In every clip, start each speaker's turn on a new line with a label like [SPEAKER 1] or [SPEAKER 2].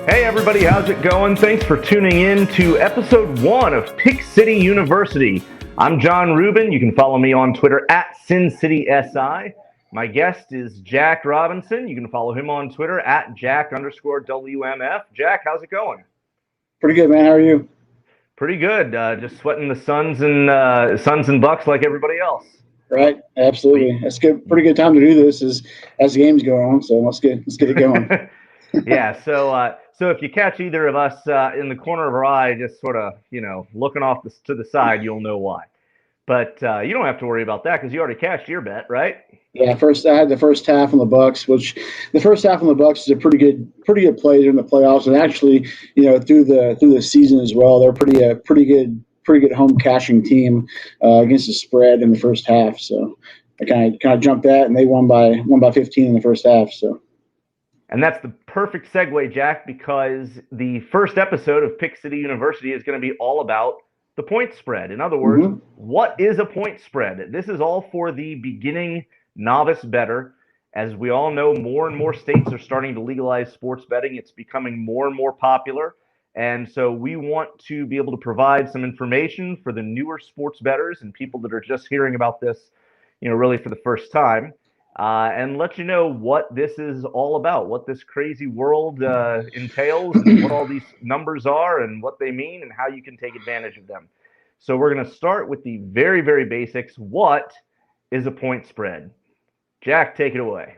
[SPEAKER 1] Hey everybody, how's it going? Thanks for tuning in to episode 1 of PicksCity University. I'm John Ruben. You can follow me on Twitter at SinCitySI. My guest is Jack Robinson. You can follow him on Twitter at Jack_WMF. Jack, how's it going?
[SPEAKER 2] Pretty good, man. How are you?
[SPEAKER 1] Pretty good. Just sweating the Suns and Bucks like everybody else.
[SPEAKER 2] Right, absolutely. That's good. Pretty good time to do this as the game's going on. So let's get it going.
[SPEAKER 1] Yeah. So if you catch either of us in the corner of our eye, just sort of looking off to the side, you'll know why. But you don't have to worry about that because you already cashed your bet, right?
[SPEAKER 2] Yeah. I had the first half on the Bucks, which the first half on the Bucks is a pretty good play during the playoffs, and actually, through the season as well, they're pretty good home cashing team against the spread in the first half. So I kind of jumped that, and they won by 15 in the first half. So.
[SPEAKER 1] And that's the perfect segue, Jack, because the first episode of Pick City University is going to be all about the point spread. In other words, What is a point spread? This is all for the beginning novice bettor. As we all know, more and more states are starting to legalize sports betting. It's becoming more and more popular. And so we want to be able to provide some information for the newer sports bettors and people that are just hearing about this, really for the first time. And let you know what this is all about, what this crazy world entails, and what all these numbers are and what they mean and how you can take advantage of them. So we're going to start with the very, very basics. What is a point spread? Jack, take it away.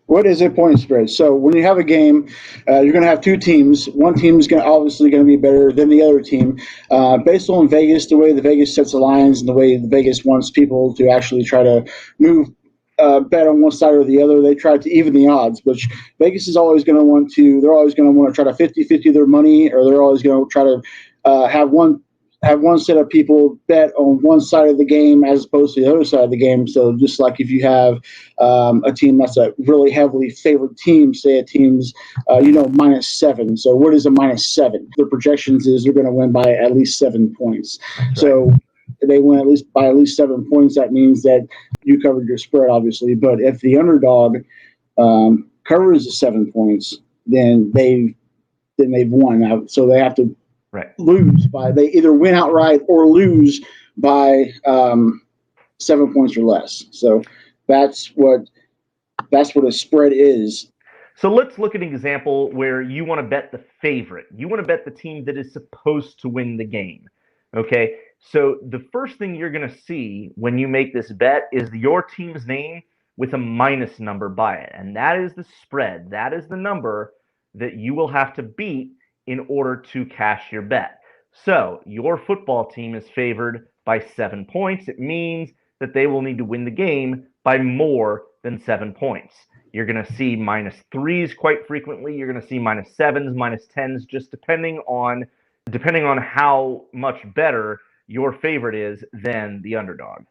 [SPEAKER 2] What is a point spread? So when you have a game, you're going to have two teams. One team is obviously going to be better than the other team. Based on Vegas, the way the Vegas sets the lines and the way the Vegas wants people to actually try to move bet on one side or the other, they try to even the odds, which Vegas is always going to want to. They're always going to want to try to 50-50 their money, or they're always going to try to have one set of people bet on one side of the game as opposed to the other side of the game. So just like if you have a team that's a really heavily favored team, say a team's -7. So what is a -7? The projections is they're going to win by at least 7 points.
[SPEAKER 1] Right.
[SPEAKER 2] So they win by at least 7 points. That means that you covered your spread, obviously. But if the underdog covers the 7 points, then they've won. Now, so they have to lose by, they either win outright or lose by 7 points or less. So that's what a spread is.
[SPEAKER 1] So let's look at an example where you want to bet the favorite. You want to bet the team that is supposed to win the game. Okay, so the first thing you're going to see when you make this bet is your team's name with a minus number by it. And that is the spread. That is the number that you will have to beat in order to cash your bet. So your football team is favored by 7 points. It means that they will need to win the game by more than 7 points. You're going to see -3s quite frequently. You're going to see -7s, -10s, just depending on how much better your favorite is than the underdog.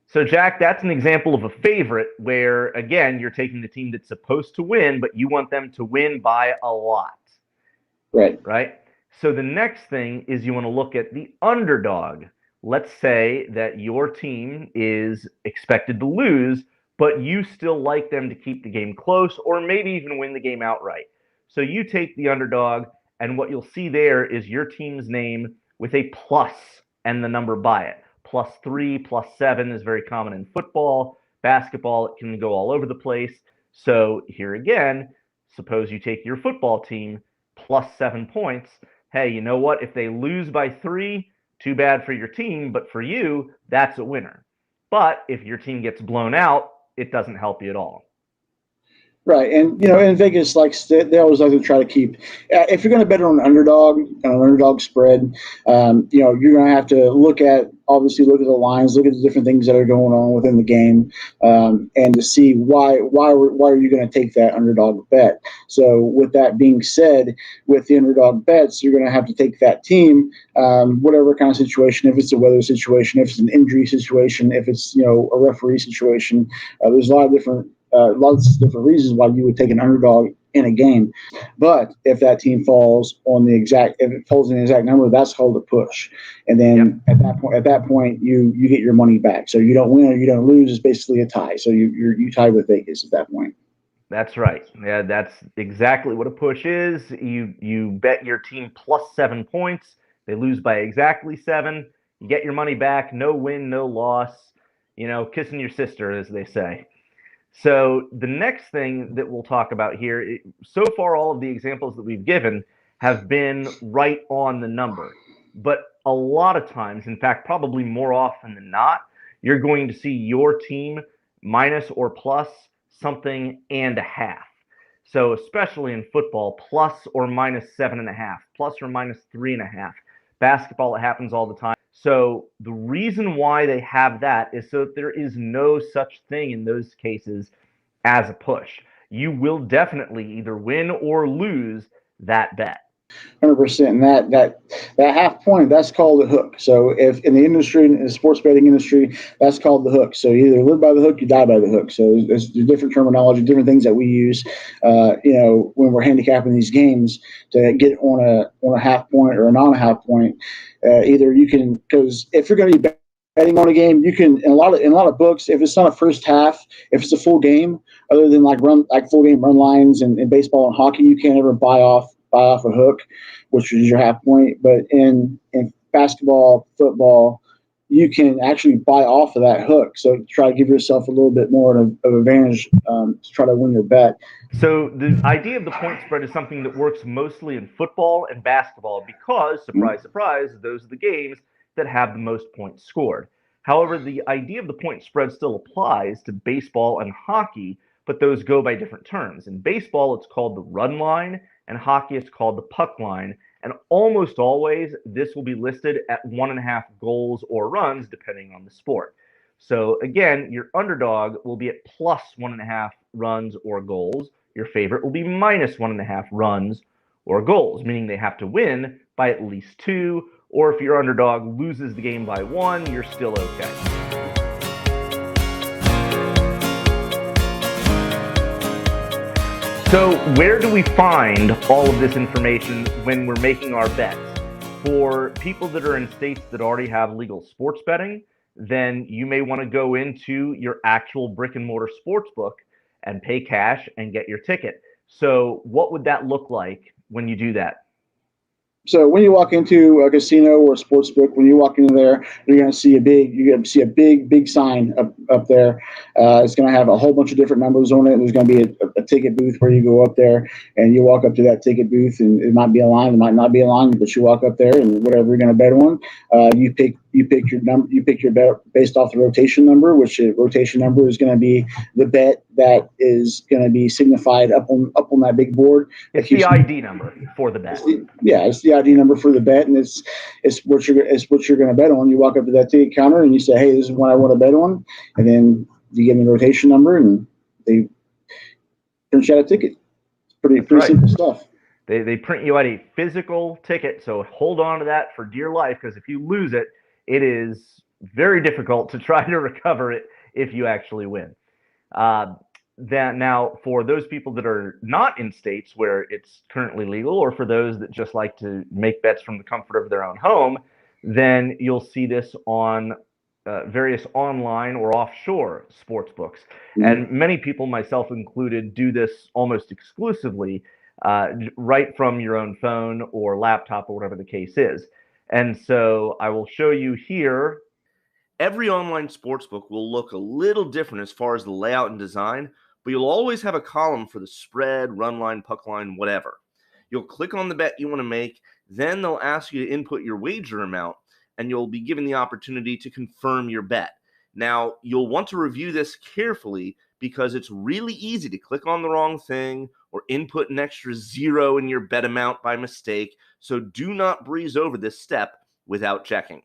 [SPEAKER 1] So, Jack, that's an example of a favorite where, again, you're taking the team that's supposed to win, but you want them to win by a lot. Right? So the next thing is you want to look at the underdog. Let's say that your team is expected to lose, but you still like them to keep the game close or maybe even win the game outright. So you take the underdog, and what you'll see there is your team's name with a plus and the number by it. +3, +7 is very common in football. Basketball, it can go all over the place. So here again, suppose you take your football team +7 points. Hey, you know what? If they lose by 3, too bad for your team, but for you, that's a winner. But if your team gets blown out, it doesn't help you at all.
[SPEAKER 2] Right, and in Vegas, they always like to try to keep. If you're going to bet on an underdog spread, you're going to have to look at the lines, look at the different things that are going on within the game, and to see why are you going to take that underdog bet. So, with that being said, with the underdog bets, you're going to have to take that team, whatever kind of situation. If it's a weather situation, if it's an injury situation, if it's a referee situation, there's a lot of different. Lots of different reasons why you would take an underdog in a game. But if that team falls in the exact number, that's called a push. And then at that point, you get your money back. So you don't win or you don't lose. It's basically a tie. So you tie with Vegas at that point.
[SPEAKER 1] That's right. Yeah, that's exactly what a push is. You bet your team plus 7 points. They lose by exactly 7. You get your money back. No win, no loss. Kissing your sister, as they say. So the next thing that we'll talk about here, so far all of the examples that we've given have been right on the number. But a lot of times, in fact, probably more often than not, you're going to see your team minus or plus something and a half. So especially in football, plus or minus 7.5, plus or minus 3.5. Basketball, it happens all the time. So the reason why they have that is so that there is no such thing in those cases as a push. You will definitely either win or lose that bet.
[SPEAKER 2] 100%. And that half point, that's called a hook. So if in the industry, in the sports betting industry, that's called the hook. So you either live by the hook, you die by the hook. So there's different terminology, different things that we use, when we're handicapping these games to get on a half point or a non-half point. Either you can, because if you're going to be betting on a game, you can in a lot of books, if it's not a first half, if it's a full game, other than like full game run lines and baseball and hockey, you can't ever buy off a hook, which is your half point. But in basketball, football, you can actually buy off of that hook. So try to give yourself a little bit more of advantage to try to win your bet.
[SPEAKER 1] So the idea of the point spread is something that works mostly in football and basketball because, surprise, surprise, those are the games that have the most points scored. However, the idea of the point spread still applies to baseball and hockey, but those go by different terms. In baseball, it's called the run line, and hockey, it's called the puck line. And almost always, this will be listed at 1.5 goals or runs, depending on the sport. So again, your underdog will be at plus 1.5 runs or goals. Your favorite will be minus 1.5 runs or goals, meaning they have to win by at least 2, or if your underdog loses the game by 1, you're still okay. So where do we find all of this information when we're making our bets? For people that are in states that already have legal sports betting, then you may want to go into your actual brick and mortar sports book and pay cash and get your ticket. So what would that look like when you do that?
[SPEAKER 2] So when you walk into a casino or a sports book, when you walk into there, you're going to see a big sign up there. It's going to have a whole bunch of different numbers on it. There's going to be a ticket booth where you go up there and you walk up to that ticket booth, and it might be a line, it might not be a line, but you walk up there and whatever you're going to bet on, you pick your number, you pick your bet based off the rotation number, which the rotation number is going to be the bet that is going to be signified up on that big board.
[SPEAKER 1] It's the ID number for the bet.
[SPEAKER 2] It's the ID number for the bet, and it's what you're going to bet on. You walk up to that ticket counter and you say, "Hey, this is what I want to bet on," and then you give them the rotation number, and they print you out a ticket. It's pretty simple stuff.
[SPEAKER 1] They print you out a physical ticket, so hold on to that for dear life, because if you lose it, it is very difficult to try to recover it if you actually win. Now, for those people that are not in states where it's currently legal, or for those that just like to make bets from the comfort of their own home, then you'll see this on various online or offshore sports books. Mm-hmm. And many people, myself included, do this almost exclusively right from your own phone or laptop or whatever the case is. And so I will show you here. Every online sportsbook will look a little different as far as the layout and design, but you'll always have a column for the spread, run line, puck line, whatever. You'll click on the bet you want to make, then they'll ask you to input your wager amount, and you'll be given the opportunity to confirm your bet. Now, you'll want to review this carefully because it's really easy to click on the wrong thing or input an extra 0 in your bet amount by mistake, so do not breeze over this step without checking.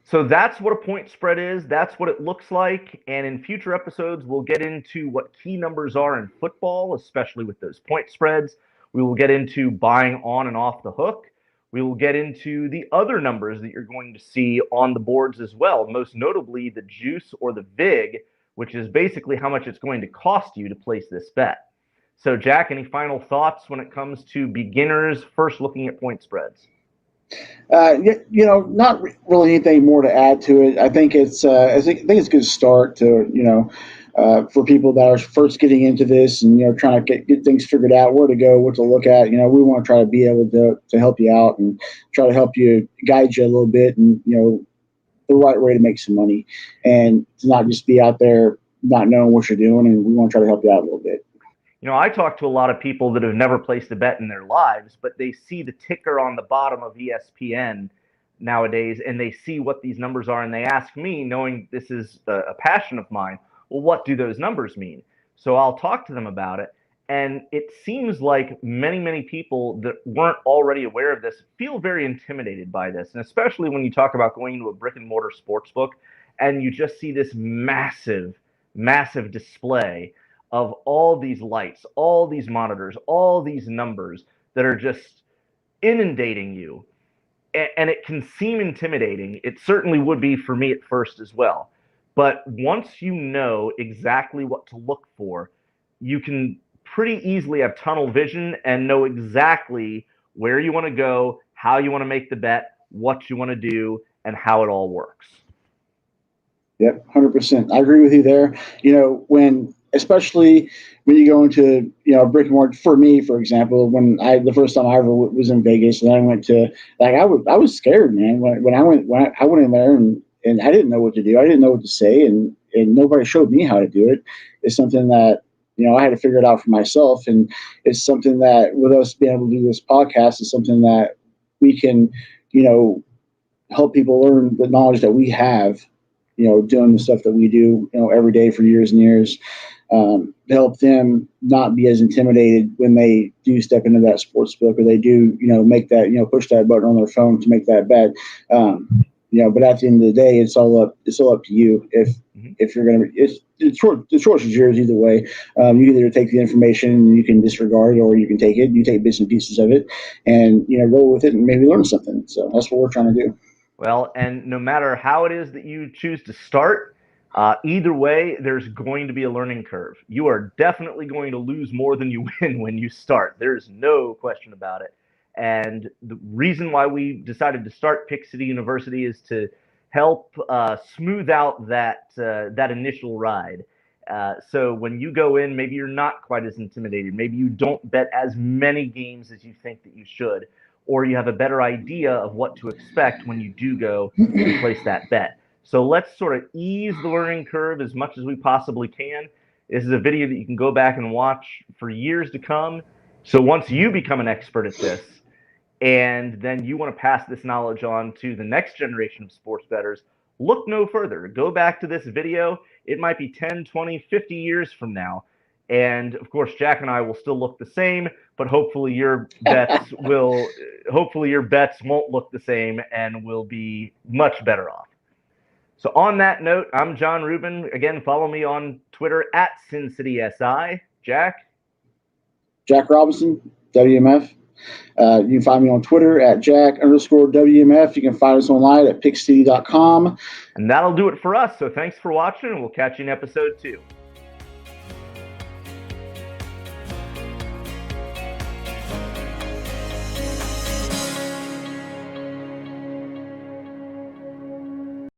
[SPEAKER 1] So that's what a point spread is. That's what it looks like. And in future episodes, we'll get into what key numbers are in football, especially with those point spreads. We will get into buying on and off the hook. We will get into the other numbers that you're going to see on the boards as well, most notably the juice or the vig, which is basically how much it's going to cost you to place this bet. So, Jack, any final thoughts when it comes to beginners first looking at point spreads?
[SPEAKER 2] Not really anything more to add to it. I think it's a good start to for people that are first getting into this and, trying to get things figured out, where to go, what to look at. We want to try to be able to help you out and try to help you, guide you a little bit, and, the right way to make some money, and to not just be out there not knowing what you're doing. And we want to try to help you out a little bit.
[SPEAKER 1] I talk to a lot of people that have never placed a bet in their lives, but they see the ticker on the bottom of ESPN nowadays, and they see what these numbers are, and they ask me, knowing this is a passion of mine, well, what do those numbers mean? So I'll talk to them about it, and it seems like many people that weren't already aware of this feel very intimidated by this, and especially when you talk about going into a brick-and-mortar sports book, and you just see this massive display of all these lights, all these monitors, all these numbers that are just inundating you. And it can seem intimidating. It certainly would be for me at first as well. But once you know exactly what to look for, you can pretty easily have tunnel vision and know exactly where you want to go, how you want to make the bet, what you want to do, and how it all works.
[SPEAKER 2] Yep, 100%. I agree with you there. Especially when you go into, brick and mortar. For me, for example, the first time I ever was in Vegas, and I went to, I was scared, man. When I went in there, and I didn't know what to do. I didn't know what to say, and nobody showed me how to do it. It's something that, I had to figure it out for myself. And it's something that, with us being able to do this podcast, is something that we can, help people learn the knowledge that we have, doing the stuff that we do, every day for years and years, to help them not be as intimidated when they do step into that sports book, or they do, make that, push that button on their phone to make that bet. But at the end of the day, it's all up to you. If you're going to, the choice is yours either way. You either take the information and you can disregard it, or you can take it. You take bits and pieces of it, and roll with it and maybe learn something. So that's what we're trying to do.
[SPEAKER 1] Well, and no matter how it is that you choose to start, either way, there's going to be a learning curve. You are definitely going to lose more than you win when you start. There's no question about it. And the reason why we decided to start PicksCity University is to help smooth out that initial ride. So when you go in, maybe you're not quite as intimidated. Maybe you don't bet as many games as you think that you should, or you have a better idea of what to expect when you do go and place that bet. So let's sort of ease the learning curve as much as we possibly can. This is a video that you can go back and watch for years to come. So once you become an expert at this, and then you want to pass this knowledge on to the next generation of sports bettors, look no further. Go back to this video. It might be 10, 20, 50 years from now. And of course, Jack and I will still look the same, but hopefully your bets won't look the same and will be much better off. So on that note, I'm John Ruben. Again, follow me on Twitter at SinCitySI. Jack?
[SPEAKER 2] Jack Robinson, WMF. You can find me on Twitter at Jack_WMF. You can find us online at PicksCity.com.
[SPEAKER 1] And that'll do it for us. So thanks for watching, and we'll catch you in episode 2.